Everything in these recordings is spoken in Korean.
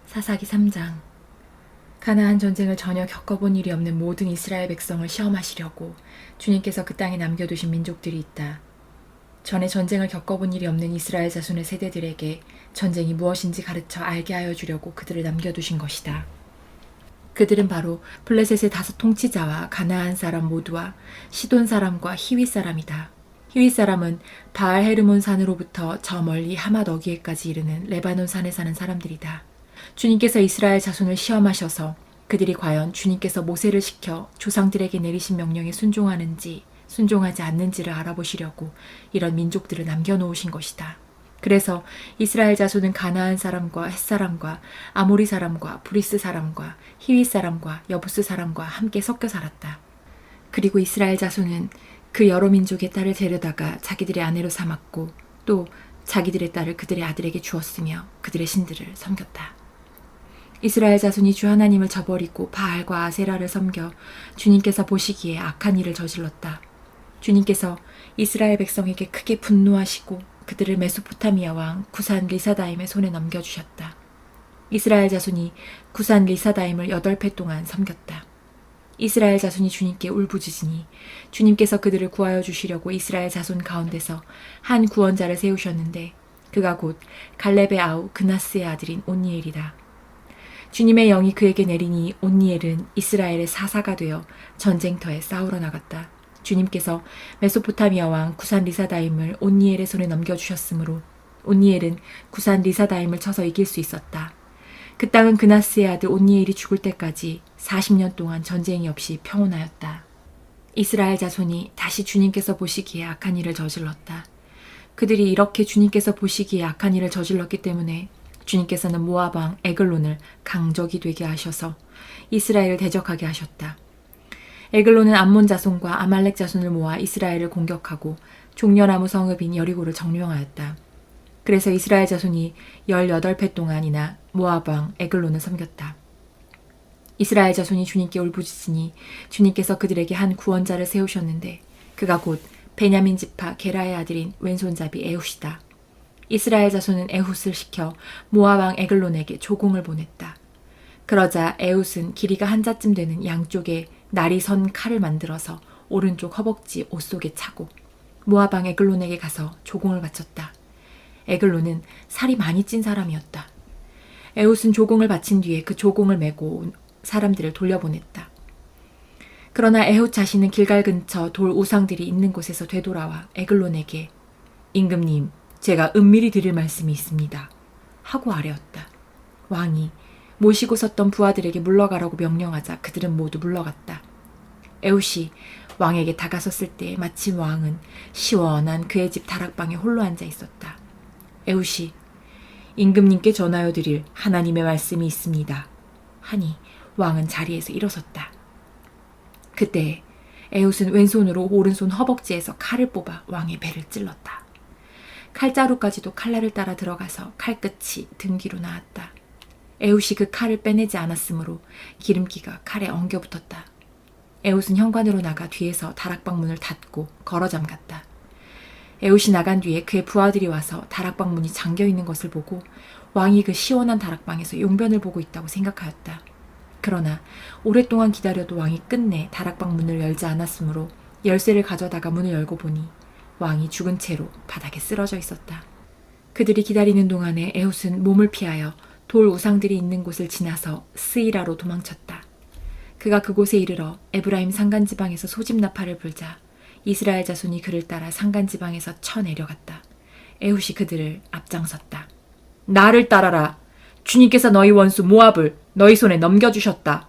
사사기 3장. 가나안 전쟁을 전혀 겪어본 일이 없는 모든 이스라엘 백성을 시험하시려고 주님께서 그 땅에 남겨두신 민족들이 있다. 전에 전쟁을 겪어본 일이 없는 이스라엘 자손의 세대들에게 전쟁이 무엇인지 가르쳐 알게 하여 주려고 그들을 남겨두신 것이다. 그들은 바로 블레셋의 5 통치자와 가나안 사람 모두와 시돈 사람과 히윗 사람이다. 히윗 사람은 바알 헤르몬 산으로부터 저 멀리 하맛 어귀에까지 이르는 레바논 산에 사는 사람들이다. 주님께서 이스라엘 자손을 시험하셔서 그들이 과연 주님께서 모세를 시켜 조상들에게 내리신 명령에 순종하는지 순종하지 않는지를 알아보시려고 이런 민족들을 남겨놓으신 것이다. 그래서 이스라엘 자손은 가나안 사람과 헷 사람과 아모리 사람과 브리스 사람과 히윗 사람과 여부스 사람과 함께 섞여 살았다. 그리고 이스라엘 자손은 그 여러 민족의 딸을 데려다가 자기들의 아내로 삼았고 또 자기들의 딸을 그들의 아들에게 주었으며 그들의 신들을 섬겼다. 이스라엘 자손이 주 하나님을 저버리고 바알과 아세라를 섬겨 주님께서 보시기에 악한 일을 저질렀다. 주님께서 이스라엘 백성에게 크게 분노하시고 그들을 메소포타미아 왕 구산 리사다임의 손에 넘겨주셨다. 이스라엘 자손이 구산 리사다임을 8해 동안 섬겼다. 이스라엘 자손이 주님께 울부짖으니 주님께서 그들을 구하여 주시려고 이스라엘 자손 가운데서 한 구원자를 세우셨는데 그가 곧 갈렙의 아우 그나스의 아들인 온니엘이다. 주님의 영이 그에게 내리니 온니엘은 이스라엘의 사사가 되어 전쟁터에 싸우러 나갔다. 주님께서 메소포타미아 왕 구산 리사다임을 온니엘의 손에 넘겨주셨으므로 온니엘은 구산 리사다임을 쳐서 이길 수 있었다. 그 땅은 그나스의 아들 온니엘이 죽을 때까지 40년 동안 전쟁이 없이 평온하였다. 이스라엘 자손이 다시 주님께서 보시기에 악한 일을 저질렀다. 그들이 이렇게 주님께서 보시기에 악한 일을 저질렀기 때문에 주님께서는 모압 왕 에글론을 강적이 되게 하셔서 이스라엘을 대적하게 하셨다. 에글론은 암몬 자손과 아말렉 자손을 모아 이스라엘을 공격하고 종려나무 성읍인 여리고를 점령하였다. 그래서 이스라엘 자손이 18해 동안이나 모압 왕 에글론을 섬겼다. 이스라엘 자손이 주님께 울부짖으니 주님께서 그들에게 한 구원자를 세우셨는데 그가 곧 베냐민 지파 게라의 아들인 왼손잡이 에훗이다. 이스라엘 자손은 에훗을 시켜 모압 왕 에글론에게 조공을 보냈다. 그러자 에훗은 길이가 한 자쯤 되는 양쪽에 날이 선 칼을 만들어서 오른쪽 허벅지 옷 속에 차고 모압 왕 에글론에게 가서 조공을 바쳤다. 에글론은 살이 많이 찐 사람이었다. 에훗은 조공을 바친 뒤에 그 조공을 메고 사람들을 돌려보냈다. 그러나 에훗 자신은 길갈 근처 돌 우상들이 있는 곳에서 되돌아와 에글론에게 임금님, 제가 은밀히 드릴 말씀이 있습니다. 하고 아뢰었다. 왕이 모시고 섰던 부하들에게 물러가라고 명령하자 그들은 모두 물러갔다. 에훗이 왕에게 다가섰을 때 마침 왕은 시원한 그의 집 다락방에 홀로 앉아 있었다. 에훗이 임금님께 전하여 드릴 하나님의 말씀이 있습니다. 하니 왕은 자리에서 일어섰다. 그때 에훗은 왼손으로 오른손 허벅지에서 칼을 뽑아 왕의 배를 찔렀다. 칼자루까지도 칼날을 따라 들어가서 칼끝이 등 뒤로 나왔다. 에훗이 그 칼을 빼내지 않았으므로 기름기가 칼에 엉겨붙었다. 에훗은 현관으로 나가 뒤에서 다락방 문을 닫고 걸어 잠갔다. 에훗이 나간 뒤에 그의 부하들이 와서 다락방 문이 잠겨있는 것을 보고 왕이 그 시원한 다락방에서 용변을 보고 있다고 생각하였다. 그러나 오랫동안 기다려도 왕이 끝내 다락방 문을 열지 않았으므로 열쇠를 가져다가 문을 열고 보니 왕이 죽은 채로 바닥에 쓰러져 있었다. 그들이 기다리는 동안에 에훗은 몸을 피하여 돌 우상들이 있는 곳을 지나서 스이라로 도망쳤다. 그가 그곳에 이르러 에브라임 산간지방에서 소집나팔을 불자 이스라엘 자손이 그를 따라 산간지방에서 쳐내려갔다. 에훗이 그들을 앞장섰다. 나를 따라라. 주님께서 너희 원수 모압을 너희 손에 넘겨주셨다.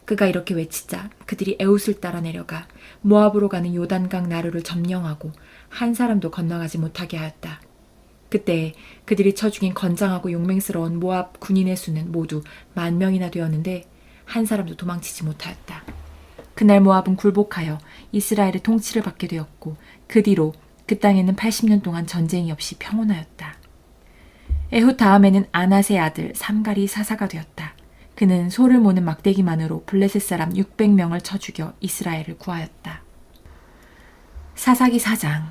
그가 이렇게 외치자 그들이 에훗을 따라 내려가 모압으로 가는 요단강 나루를 점령하고 한 사람도 건너가지 못하게 하였다. 그때 그들이 쳐 죽인 건장하고 용맹스러운 모압 군인의 수는 모두 10,000명이나 되었는데 한 사람도 도망치지 못하였다. 그날 모압은 굴복하여 이스라엘의 통치를 받게 되었고 그 뒤로 그 땅에는 80년 동안 전쟁이 없이 평온하였다. 에훗 다음에는 아낫의 아들 삼갈이 사사가 되었다. 그는 소를 모는 막대기만으로 블레셋 사람 600명을 쳐 죽여 이스라엘을 구하였다. 사사기 4장.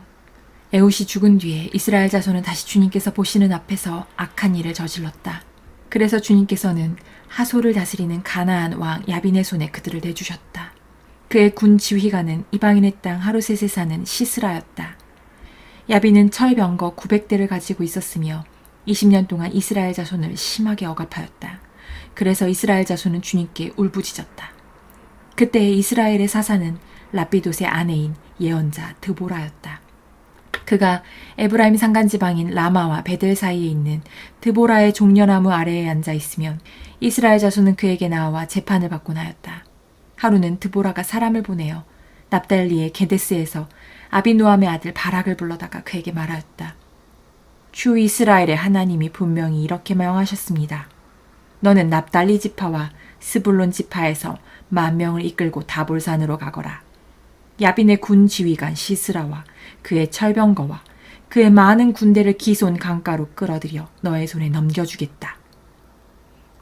에훗이 죽은 뒤에 이스라엘 자손은 다시 주님께서 보시는 앞에서 악한 일을 저질렀다. 그래서 주님께서는 하솔을 다스리는 가나안 왕 야빈의 손에 그들을 내주셨다. 그의 군 지휘관은 이방인의 땅 하루셋에 사는 시스라였다. 야빈은 철병거 900대를 가지고 있었으며 20년 동안 이스라엘 자손을 심하게 억압하였다. 그래서 이스라엘 자손은 주님께 울부짖었다. 그때 이스라엘의 사사는 라피돗의 아내인 예언자 드보라였다. 그가 에브라임 산간지방인 라마와 베델 사이에 있는 드보라의 종려나무 아래에 앉아 있으면 이스라엘 자손은 그에게 나와 재판을 받곤 하였다. 하루는 드보라가 사람을 보내어 납달리의 게데스에서 아비노함의 아들 바락을 불러다가 그에게 말하였다. 주 이스라엘의 하나님이 분명히 이렇게 명하셨습니다. 너는 납달리 지파와 스불론 지파에서 10,000명을 이끌고 다볼산으로 가거라. 야빈의 군 지휘관 시스라와 그의 철병거와 그의 많은 군대를 기손 강가로 끌어들여 너의 손에 넘겨주겠다.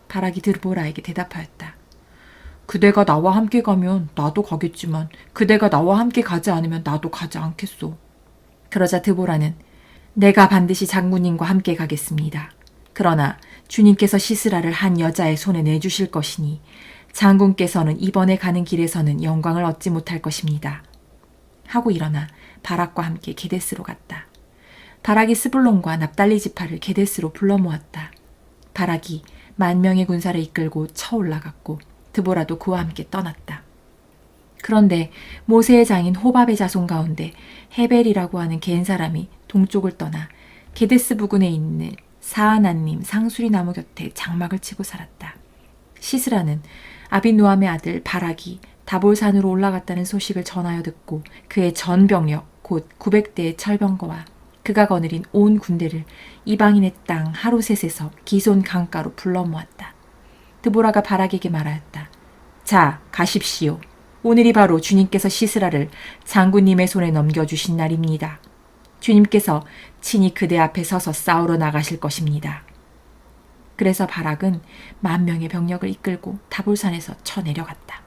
바락이 드보라에게 대답하였다. 그대가 나와 함께 가면 나도 가겠지만 그대가 나와 함께 가지 않으면 나도 가지 않겠소. 그러자 드보라는 내가 반드시 장군님과 함께 가겠습니다. 그러나 주님께서 시스라를 한 여자의 손에 내주실 것이니 장군께서는 이번에 가는 길에서는 영광을 얻지 못할 것입니다. 하고 일어나 바락과 함께 게데스로 갔다. 바락이 스불론과 납달리 지파를 게데스로 불러 모았다. 바락이 10,000명의 군사를 이끌고 쳐올라갔고 드보라도 그와 함께 떠났다. 그런데 모세의 장인 호밥의 자손 가운데 헤벨이라고 하는 겐 사람이 동쪽을 떠나 게데스 부근에 있는 사하나님 상수리 나무 곁에 장막을 치고 살았다. 시스라는 아비노함의 아들 바락이 다볼산으로 올라갔다는 소식을 전하여 듣고 그의 전 병력 곧 900대의 철병거와 그가 거느린 온 군대를 이방인의 땅 하루셋에서 기손 강가로 불러 모았다. 드보라가 바락에게 말하였다. 자, 가십시오. 오늘이 바로 주님께서 시스라를 장군님의 손에 넘겨주신 날입니다. 주님께서 친히 그대 앞에 서서 싸우러 나가실 것입니다. 그래서 바락은 10,000명의 병력을 이끌고 다볼산에서 쳐내려갔다.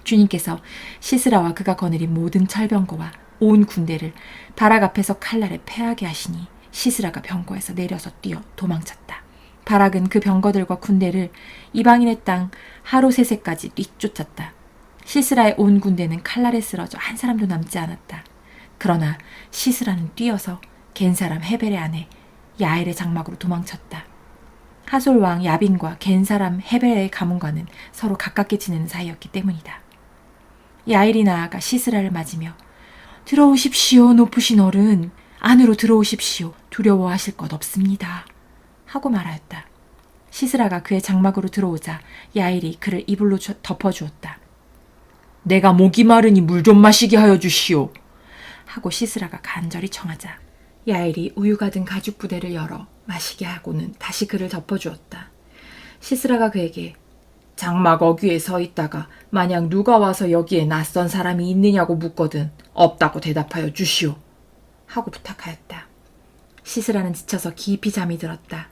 주님께서 시스라와 그가 거느린 모든 철병거와 온 군대를 바락 앞에서 칼날에 패하게 하시니 시스라가 병거에서 내려서 뛰어 도망쳤다. 바락은 그 병거들과 군대를 이방인의 땅 하루셋에까지 뒤쫓았다. 시스라의 온 군대는 칼날에 쓰러져 한 사람도 남지 않았다. 그러나 시스라는 뛰어서 겐 사람 헤벨의 아내 야엘의 장막으로 도망쳤다. 하솔 왕 야빈과 겐 사람 헤벨의 가문과는 서로 가깝게 지내는 사이였기 때문이다. 야엘이 나아가 시스라를 맞으며 들어오십시오, 높으신 어른. 안으로 들어오십시오. 두려워하실 것 없습니다. 하고 말하였다. 시스라가 그의 장막으로 들어오자 야엘이 그를 이불로 덮어주었다. 내가 목이 마르니 물 좀 마시게 하여 주시오. 하고 시스라가 간절히 청하자 야엘이 우유 가든 가죽 부대를 열어 마시게 하고는 다시 그를 덮어주었다. 시스라가 그에게 장막 어귀에 서 있다가 만약 누가 와서 여기에 낯선 사람이 있느냐고 묻거든 없다고 대답하여 주시오. 하고 부탁하였다. 시스라는 지쳐서 깊이 잠이 들었다.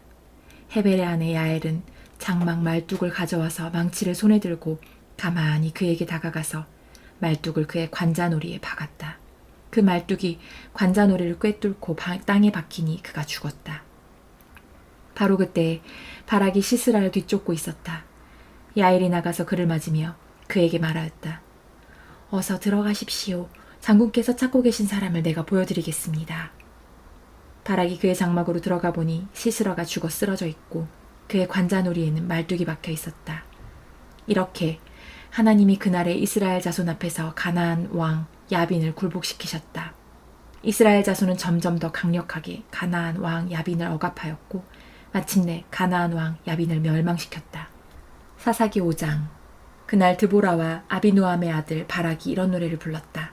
헤벨의 아내 야엘은 장막 말뚝을 가져와서 망치를 손에 들고 가만히 그에게 다가가서 말뚝을 그의 관자놀이에 박았다. 그 말뚝이 관자놀이를 꿰뚫고 땅에 박히니 그가 죽었다. 바로 그때 바락이 시스라를 뒤쫓고 있었다. 야엘이 나가서 그를 맞으며 그에게 말하였다. 어서 들어가십시오. 장군께서 찾고 계신 사람을 내가 보여드리겠습니다. 바락이 그의 장막으로 들어가 보니 시스라가 죽어 쓰러져 있고 그의 관자놀이에는 말뚝이 박혀 있었다. 이렇게 하나님이 그날의 이스라엘 자손 앞에서 가나안 왕 야빈을 굴복시키셨다. 이스라엘 자손은 점점 더 강력하게 가나안 왕 야빈을 억압하였고 마침내 가나안 왕 야빈을 멸망시켰다. 사사기 5장. 그날 드보라와 아비노함의 아들 바락이 이런 노래를 불렀다.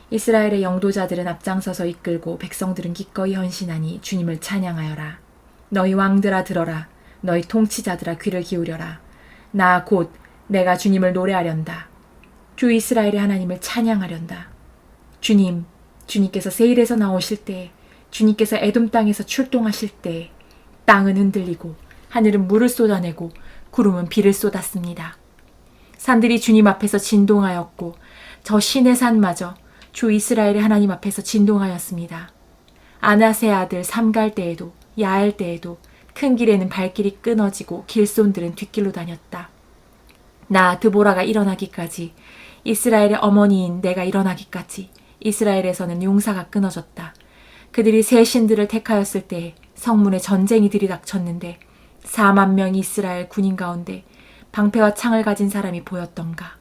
이스라엘의 영도자들은 앞장서서 이끌고 백성들은 기꺼이 헌신하니 주님을 찬양하여라. 너희 왕들아 들어라. 너희 통치자들아 귀를 기울여라. 나 곧 내가 주님을 노래하련다. 주 이스라엘의 하나님을 찬양하련다. 주님께서 세일에서 나오실 때, 주님께서 에돔 땅에서 출동하실 때 땅은 흔들리고 하늘은 물을 쏟아내고 구름은 비를 쏟았습니다. 산들이 주님 앞에서 진동하였고 저 신의 산마저 주 이스라엘의 하나님 앞에서 진동하였습니다. 아나세 아들 삼갈 때에도 야엘 때에도 큰 길에는 발길이 끊어지고 길손들은 뒷길로 다녔다. 나 드보라가 일어나기까지, 이스라엘의 어머니인 내가 일어나기까지 이스라엘에서는 용사가 끊어졌다. 그들이 새 신들을 택하였을 때 성문에 전쟁이 들이닥쳤는데 4만 명의 이스라엘 군인 가운데 방패와 창을 가진 사람이 보였던가.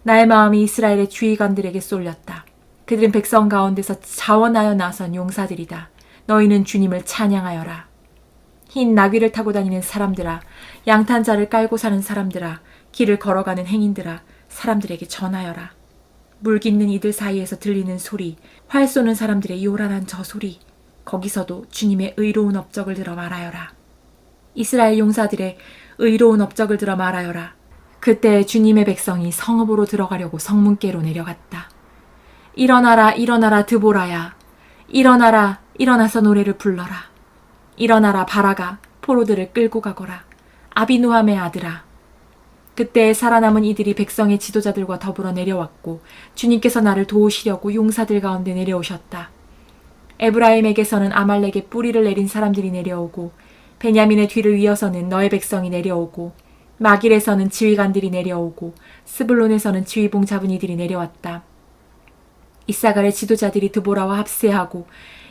나의 마음이 이스라엘의 주의관들에게 쏠렸다. 그들은 백성 가운데서 자원하여 나선 용사들이다. 너희는 주님을 찬양하여라. 흰 나귀를 타고 다니는 사람들아, 양탄자를 깔고 사는 사람들아, 길을 걸어가는 행인들아, 사람들에게 전하여라. 물 깃는 이들 사이에서 들리는 소리, 활 쏘는 사람들의 요란한 저 소리, 거기서도 주님의 의로운 업적을 들어 말하여라. 이스라엘 용사들의 의로운 업적을 들어 말하여라. 그때 주님의 백성이 성읍으로 들어가려고 성문께로 내려갔다. 일어나라, 일어나라, 드보라야. 일어나라, 일어나서 노래를 불러라. 일어나라, 바라가, 포로들을 끌고 가거라. 아비누함의 아들아. 그때 살아남은 이들이 백성의 지도자들과 더불어 내려왔고 주님께서 나를 도우시려고 용사들 가운데 내려오셨다. 에브라임에게서는 아말렉의 뿌리를 내린 사람들이 내려오고 베냐민의 뒤를 이어서는 너의 백성이 내려오고 마길에서는 지휘관들이 내려오고 스불론에서는 지휘봉 잡은 이들이 내려왔다. 이사갈의 지도자들이 드보라와 합세하고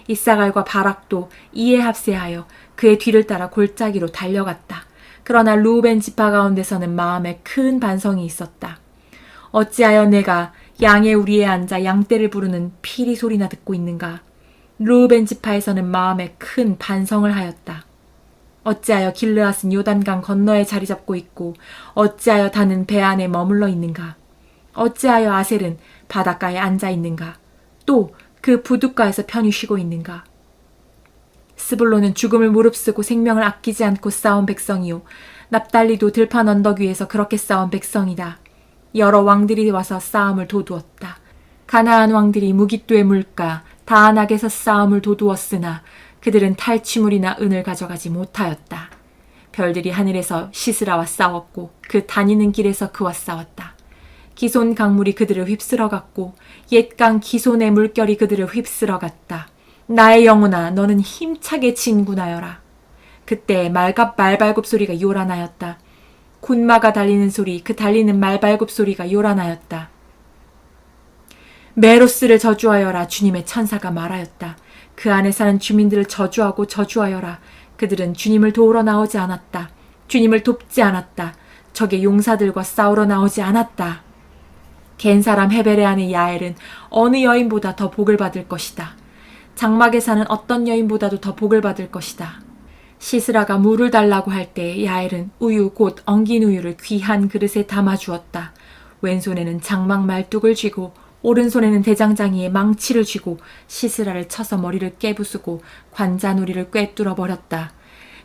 이사갈과 바락도 이에 합세하여 그의 뒤를 따라 골짜기로 달려갔다. 그러나 루벤 지파 가운데서는 마음에 큰 반성이 있었다. 어찌하여 내가 양의 우리에 앉아 양떼를 부르는 피리 소리나 듣고 있는가? 루벤 지파에서는 마음에 큰 반성을 하였다. 어찌하여 길르앗은 요단강 건너에 자리 잡고 있고 어찌하여 다는 배 안에 머물러 있는가? 어찌하여 아셀은 바닷가에 앉아 있는가? 또 그 부둣가에서 편히 쉬고 있는가? 스불론은 죽음을 무릅쓰고 생명을 아끼지 않고 싸운 백성이요. 납달리도 들판 언덕 위에서 그렇게 싸운 백성이다. 여러 왕들이 와서 싸움을 도두었다. 가나안 왕들이 무깃도의 물가 다안악에서 싸움을 도두었으나 그들은 탈취물이나 은을 가져가지 못하였다. 별들이 하늘에서 시스라와 싸웠고 그 다니는 길에서 그와 싸웠다. 기손 강물이 그들을 휩쓸어갔고 옛강 기손의 물결이 그들을 휩쓸어갔다. 나의 영혼아, 너는 힘차게 진군하여라. 그때 말발굽 소리가 요란하였다. 군마가 달리는 소리, 그 달리는 말발굽 소리가 요란하였다. 메로스를 저주하여라. 주님의 천사가 말하였다. 그 안에 사는 주민들을 저주하고 저주하여라. 그들은 주님을 도우러 나오지 않았다. 주님을 돕지 않았다. 적의 용사들과 싸우러 나오지 않았다. 겐 사람 헤벨의 아내 야엘은 어느 여인보다 더 복을 받을 것이다. 장막에 사는 어떤 여인보다도 더 복을 받을 것이다. 시스라가 물을 달라고 할 때 야엘은 우유 곧 엉긴 우유를 귀한 그릇에 담아주었다. 왼손에는 장막 말뚝을 쥐고 오른손에는 대장장이의 망치를 쥐고 시스라를 쳐서 머리를 깨부수고 관자놀이를 꿰뚫어 버렸다.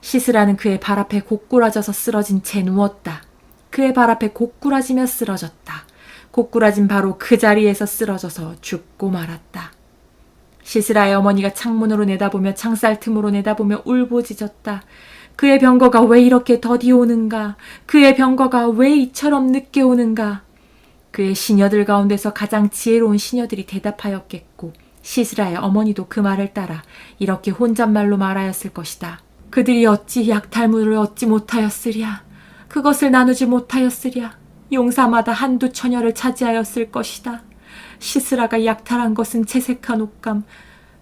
시스라는 그의 발 앞에 고꾸라져서 쓰러진 채 누웠다. 그의 발 앞에 고꾸라지며 쓰러졌다. 고꾸라진 바로 그 자리에서 쓰러져서 죽고 말았다. 시스라의 어머니가 창문으로 내다보며 창살 틈으로 내다보며 울부짖었다. 그의 병거가 왜 이렇게 더디 오는가? 그의 병거가 왜 이처럼 늦게 오는가? 그의 시녀들 가운데서 가장 지혜로운 시녀들이 대답하였겠고 시스라의 어머니도 그 말을 따라 이렇게 혼잣말로 말하였을 것이다. 그들이 어찌 약탈물을 얻지 못하였으랴. 그것을 나누지 못하였으랴. 용사마다 한두 처녀를 차지하였을 것이다. 시스라가 약탈한 것은 채색한 옷감,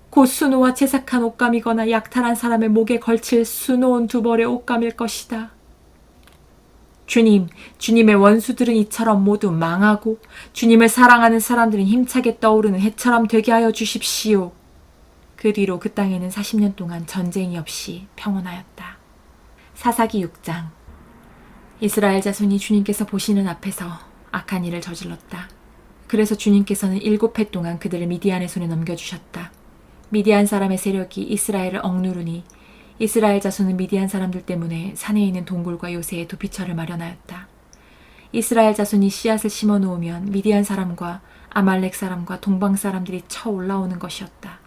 곧 수노와 채색한 옷감이거나 약탈한 사람의 목에 걸칠 수놓은 두 벌의 옷감일 것이다. 주님, 주님의 원수들은 이처럼 모두 망하고 주님을 사랑하는 사람들은 힘차게 떠오르는 해처럼 되게 하여 주십시오. 그 뒤로 그 땅에는 40년 동안 전쟁이 없이 평온하였다. 사사기 6장. 이스라엘 자손이 주님께서 보시는 앞에서 악한 일을 저질렀다. 그래서 주님께서는 7해 동안 그들을 미디안의 손에 넘겨주셨다. 미디안 사람의 세력이 이스라엘을 억누르니 이스라엘 자손은 미디안 사람들 때문에 산에 있는 동굴과 요새에 도피처를 마련하였다. 이스라엘 자손이 씨앗을 심어 놓으면 미디안 사람과 아말렉 사람과 동방 사람들이 쳐 올라오는 것이었다.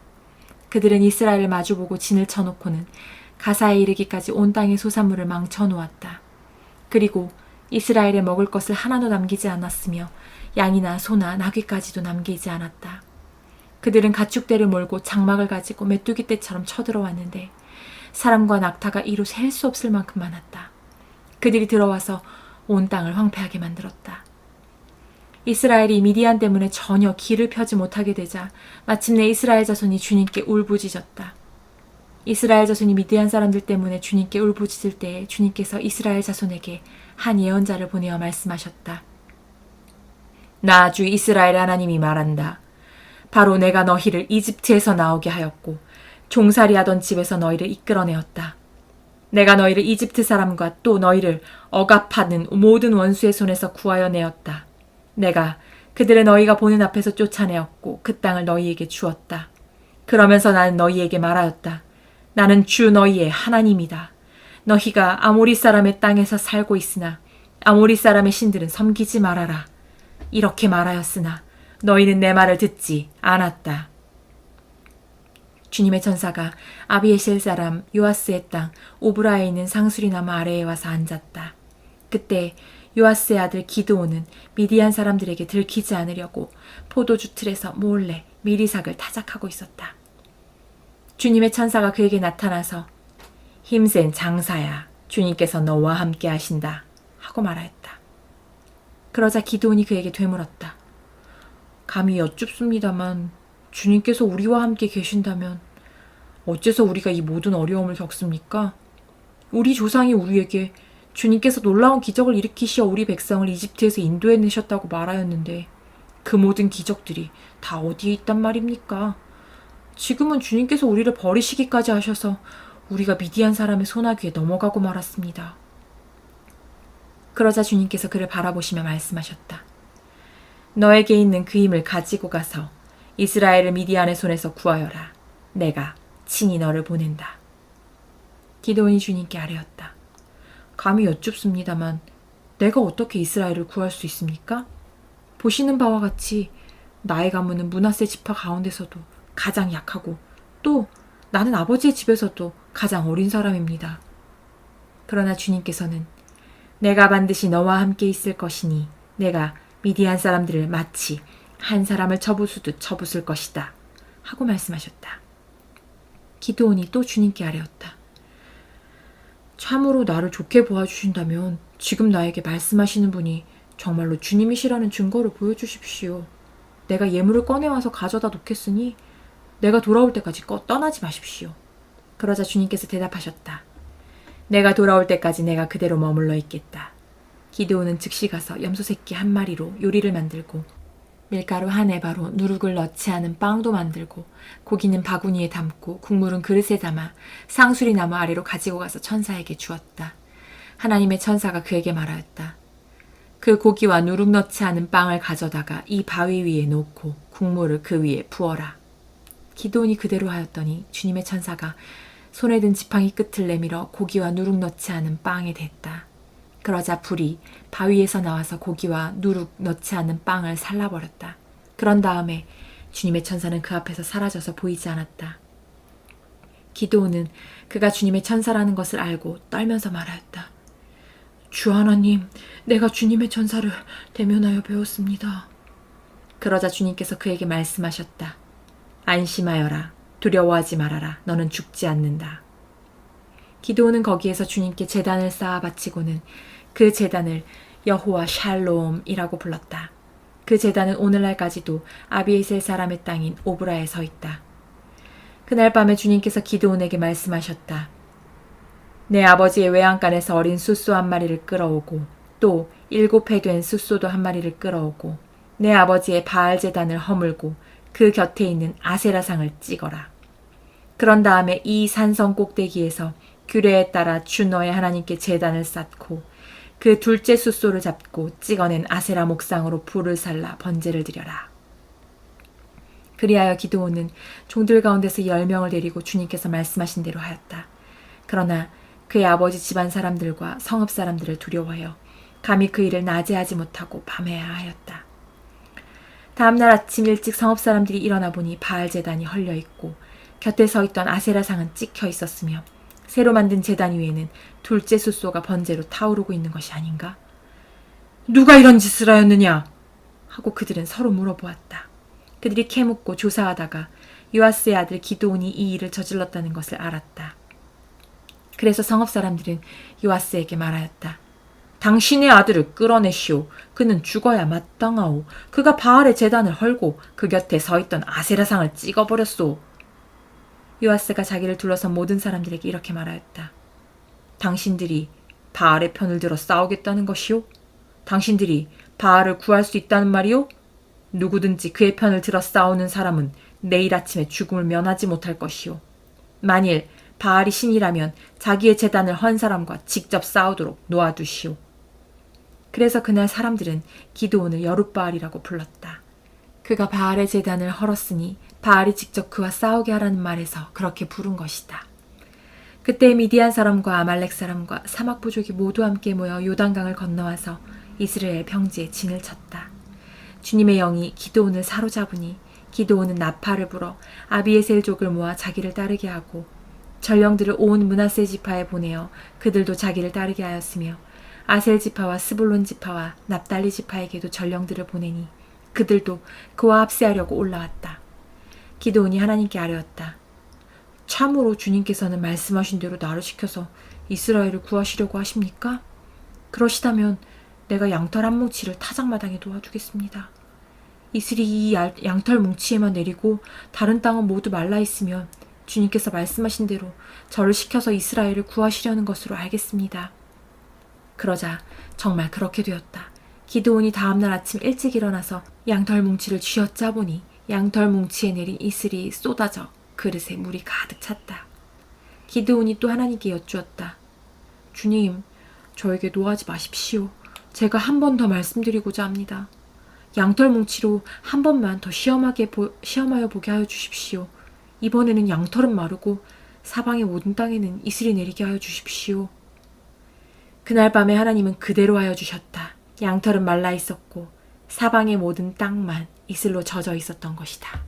그들은 이스라엘을 마주보고 진을 쳐놓고는 가사에 이르기까지 온 땅의 소산물을 망쳐 놓았다. 그리고 이스라엘에 먹을 것을 하나도 남기지 않았으며 양이나 소나 나귀까지도 남기지 않았다. 그들은 가축대를 몰고 장막을 가지고 메뚜기 떼처럼 쳐들어왔는데 사람과 낙타가 이루 셀 수 없을 만큼 많았다. 그들이 들어와서 온 땅을 황폐하게 만들었다. 이스라엘이 미디안 때문에 전혀 길을 펴지 못하게 되자 마침내 이스라엘 자손이 주님께 울부짖었다. 이스라엘 자손이 미디안 사람들 때문에 주님께 울부짖을 때에 주님께서 이스라엘 자손에게 한 예언자를 보내어 말씀하셨다. 나 주 이스라엘 하나님이 말한다. 바로 내가 너희를 이집트에서 나오게 하였고 종살이하던 집에서 너희를 이끌어내었다. 내가 너희를 이집트 사람과 또 너희를 억압하는 모든 원수의 손에서 구하여 내었다. 내가 그들을 너희가 보는 앞에서 쫓아내었고 그 땅을 너희에게 주었다. 그러면서 나는 너희에게 말하였다. 나는 주 너희의 하나님이다. 너희가 아모리 사람의 땅에서 살고 있으나 아모리 사람의 신들은 섬기지 말아라. 이렇게 말하였으나 너희는 내 말을 듣지 않았다. 주님의 천사가 아비에셀 사람 요아스의 땅 오브라에 있는 상수리나무 아래에 와서 앉았다. 그때 요아스의 아들 기드온은 미디안 사람들에게 들키지 않으려고 포도주 틀에서 몰래 미리삭을 타작하고 있었다. 주님의 천사가 그에게 나타나서 힘센 장사야, 주님께서 너와 함께 하신다 하고 말하였다. 그러자 기드온이 그에게 되물었다. 감히 여쭙습니다만 주님께서 우리와 함께 계신다면 어째서 우리가 이 모든 어려움을 겪습니까? 우리 조상이 우리에게 주님께서 놀라운 기적을 일으키시어 우리 백성을 이집트에서 인도해내셨다고 말하였는데 그 모든 기적들이 다 어디에 있단 말입니까? 지금은 주님께서 우리를 버리시기까지 하셔서 우리가 미디안 사람의 손아귀에 넘어가고 말았습니다. 그러자 주님께서 그를 바라보시며 말씀하셨다. 너에게 있는 그 힘을 가지고 가서 이스라엘을 미디안의 손에서 구하여라. 내가 친히 너를 보낸다. 기드온이 주님께 아뢰었다. 감히 여쭙습니다만 내가 어떻게 이스라엘을 구할 수 있습니까? 보시는 바와 같이 나의 가문은 므낫세 지파 가운데서도 가장 약하고 또 나는 아버지의 집에서도 가장 어린 사람입니다. 그러나 주님께서는 내가 반드시 너와 함께 있을 것이니 내가 미디안 사람들을 마치 한 사람을 쳐부수듯 쳐부술 것이다 하고 말씀하셨다. 기드온이 또 주님께 아뢰었다. 참으로 나를 좋게 보아주신다면 지금 나에게 말씀하시는 분이 정말로 주님이시라는 증거를 보여주십시오. 내가 예물을 꺼내와서 가져다 놓겠으니 내가 돌아올 때까지 떠나지 마십시오. 그러자 주님께서 대답하셨다. 내가 돌아올 때까지 내가 그대로 머물러 있겠다. 기드온은 즉시 가서 염소 새끼 한 마리로 요리를 만들고 밀가루 한 에바로 누룩을 넣지 않은 빵도 만들고 고기는 바구니에 담고 국물은 그릇에 담아 상수리나무 아래로 가지고 가서 천사에게 주었다. 하나님의 천사가 그에게 말하였다. 그 고기와 누룩 넣지 않은 빵을 가져다가 이 바위 위에 놓고 국물을 그 위에 부어라. 기드온이 그대로 하였더니 주님의 천사가 손에 든 지팡이 끝을 내밀어 고기와 누룩 넣지 않은 빵에 댔다. 그러자 불이 바위에서 나와서 고기와 누룩 넣지 않은 빵을 살라버렸다. 그런 다음에 주님의 천사는 그 앞에서 사라져서 보이지 않았다. 기드온은 그가 주님의 천사라는 것을 알고 떨면서 말하였다. 주 하나님, 내가 주님의 천사를 대면하여 배웠습니다. 그러자 주님께서 그에게 말씀하셨다. 안심하여라. 두려워하지 말아라. 너는 죽지 않는다. 기드온은 거기에서 주님께 제단을 쌓아 바치고는 그 제단을 여호와 샬롬이라고 불렀다. 그 제단은 오늘날까지도 아비에셀 사람의 땅인 오브라에 서 있다. 그날 밤에 주님께서 기드온에게 말씀하셨다. 내 아버지의 외양간에서 어린 숫소 한 마리를 끌어오고 또 7회 된 숫소도 한 마리를 끌어오고 내 아버지의 바알 제단을 허물고 그 곁에 있는 아세라상을 찍어라. 그런 다음에 이 산성 꼭대기에서 규례에 따라 주 너의 하나님께 제단을 쌓고 그 둘째 숫소를 잡고 찍어낸 아세라 목상으로 불을 살라 번제를 드려라. 그리하여 기드온은 종들 가운데서 10명을 데리고 주님께서 말씀하신 대로 하였다. 그러나 그의 아버지 집안 사람들과 성읍 사람들을 두려워하여 감히 그 일을 낮에 하지 못하고 밤에 하였다. 다음날 아침 일찍 성읍 사람들이 일어나 보니 바알 제단이 헐려 있고 곁에 서 있던 아세라상은 찍혀 있었으며 새로 만든 제단 위에는 둘째 숫소가 번제로 타오르고 있는 것이 아닌가? 누가 이런 짓을 하였느냐? 하고 그들은 서로 물어보았다. 그들이 캐묻고 조사하다가 요아스의 아들 기드온이 이 일을 저질렀다는 것을 알았다. 그래서 성읍 사람들은 요아스에게 말하였다. 당신의 아들을 끌어내시오. 그는 죽어야 마땅하오. 그가 바알의 제단을 헐고 그 곁에 서 있던 아세라상을 찍어버렸소. 요아스가 자기를 둘러선 모든 사람들에게 이렇게 말하였다. 당신들이 바알의 편을 들어 싸우겠다는 것이오? 당신들이 바알을 구할 수 있다는 말이오? 누구든지 그의 편을 들어 싸우는 사람은 내일 아침에 죽음을 면하지 못할 것이오. 만일 바알이 신이라면 자기의 제단을 헌 사람과 직접 싸우도록 놓아두시오. 그래서 그날 사람들은 기드온을 여룻바알이라고 불렀다. 그가 바알의 제단을 헐었으니 바알이 직접 그와 싸우게 하라는 말에서 그렇게 부른 것이다. 그때 미디안 사람과 아말렉 사람과 사막 부족이 모두 함께 모여 요단강을 건너와서 이스라엘 평지에 진을 쳤다. 주님의 영이 기드온을 사로잡으니 기드온은 나팔을 불어 아비에셀족을 모아 자기를 따르게 하고 전령들을 온 므낫세 지파에 보내어 그들도 자기를 따르게 하였으며 아셀 지파와 스불론 지파와 납달리 지파에게도 전령들을 보내니 그들도 그와 합세하려고 올라왔다. 기드온이 하나님께 아뢰었다. 참으로 주님께서는 말씀하신 대로 나를 시켜서 이스라엘을 구하시려고 하십니까? 그러시다면 내가 양털 한 뭉치를 타작마당에 놓아두겠습니다. 이슬이 이 양털 뭉치에만 내리고 다른 땅은 모두 말라 있으면 주님께서 말씀하신 대로 저를 시켜서 이스라엘을 구하시려는 것으로 알겠습니다. 그러자 정말 그렇게 되었다. 기드온이 다음날 아침 일찍 일어나서 양털 뭉치를 쥐어짜보니 양털 뭉치에 내린 이슬이 쏟아져 그릇에 물이 가득 찼다. 기드온이 또 하나님께 여쭈었다. 주님, 저에게 노하지 마십시오. 제가 한 번 더 말씀드리고자 합니다. 양털 뭉치로 한 번만 더 시험하여 보게 하여 주십시오. 이번에는 양털은 마르고 사방의 모든 땅에는 이슬이 내리게 하여 주십시오. 그날 밤에 하나님은 그대로 하여 주셨다. 양털은 말라 있었고 사방의 모든 땅만 이슬로 젖어 있었던 것이다.